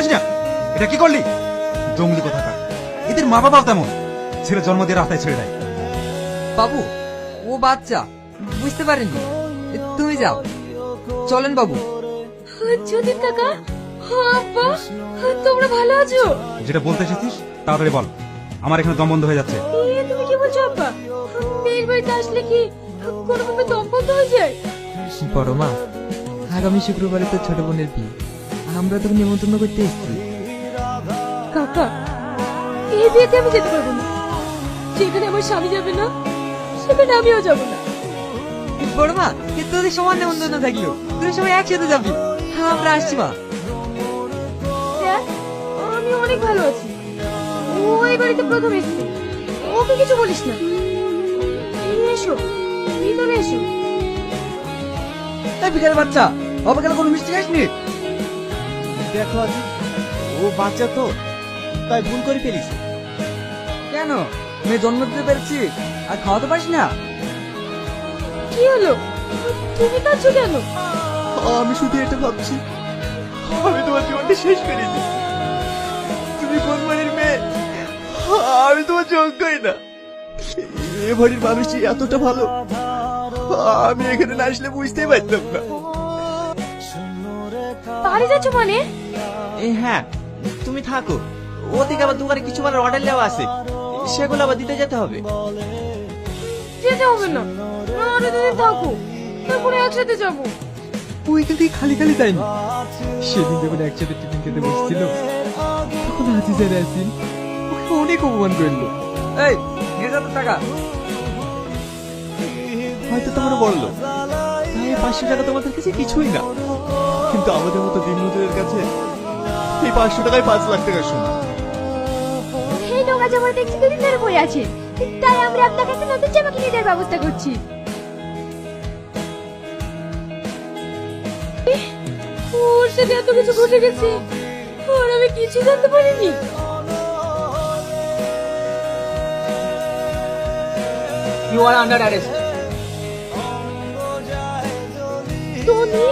পারিস না? এটা কি করলি? জঙ্গলি কোথাকার। এদের মা বাবাও তেমন, ছেলে জন্ম দিয়ে রাস্তায় ছেড়ে দেয়। বাবু, ও বাচ্চা, বুঝতে পারেনি। তুমি যাও, চলেন বাবু। যতীন কাকা, আব্বা, তোমরা ভালো আছো? যেটা বলতে এসেছিস তাড়াতাড়ি বল, আমার এখানে দম বন্ধ হয়ে যাচ্ছে। তুমি কি বলছো আব্বা? মেয়ের বাড়িতে আসলে কি কোনোভাবে দম বন্ধ হয়ে যায়? বড় মা, আগামী শুক্রবারে তো ছোট বোনের বিয়ে, আমরা তোকে নিমন্ত্রণ করতে এসেছি। কাকা, এই বিয়েতে আমি যেতে পারবো না। যেখানে আমার স্বামী যাবে না, সেখানে আমিও যাবো না। বড় মা, তোদের সমান নিমন্ত্রণ থাকলো, তোদের সবাই একসাথে যাবি। আমরা আসছি মা। দেখ, আমি অনেক ভালো আছি। ও এই বাড়িতে প্রথম এসেছে, ওকে কিছু বলিস না। এসো, ভিতরে এসো। বিকাল বাচ্চা, অবকাল কোনো মিষ্টি খাসনি? দেখো আজি, ও বাচ্চা তো, তাই ভুল করে ফেলিস। কেন, মেয়ে জন্ম দিতে পেরেছি আর খাওয়াতে পারিস না? কি হলো? তুমি কাঁদছো কেন? আমি শুধু এটা ভাবছি, আমি তোমার জীবনটা শেষ করে দিই। তুমি কোন বাড়ির মেয়ে, আমি তোমার যোগ্যই না। এ বাড়ির মানুষই এতটা ভালো, আমি এখানে না আসলে বুঝতেই পারতাম না। বাড়ি যাচ্ছ মানে? হ্যাঁ, তুমি থাকো। ওদিকে আবার দোকানে কিছু মালের অর্ডার নেওয়া আছে, সেগুলো আবার দিতে যেতে হবে। যেতে হবে না, আরো দুদিন থাকো, তারপরে একসাথে যাবো। ওইখান থেকে খালি খালি যায়নি। সেদিন যখন একসাথে টিফিন খেতে বসছিল, তখন হাজিজার আসিন ওকে অনেক অপমান করলো। এই, নিয়ে যা তোর টাকা। হয়তো তোমরা বললো তাই 500 টাকা তোমাদের কাছে কিছুই না, কিন্তু আমাদের মতো দিনমজুরের কাছে এই 500 টাকায় 5 লাখ টাকা সমান। এই নোংরা জামা দেখছি দুদিন ধরে পরে আছে, তাই আমরা আপনাকে একটা নতুন জামা কিনে দেওয়ার ব্যবস্থা করছি। ওর সাথে এত কিছু ঘটে গেছে, আর আমি কিছু জানতে পারিনি। You are under arrest. Tony,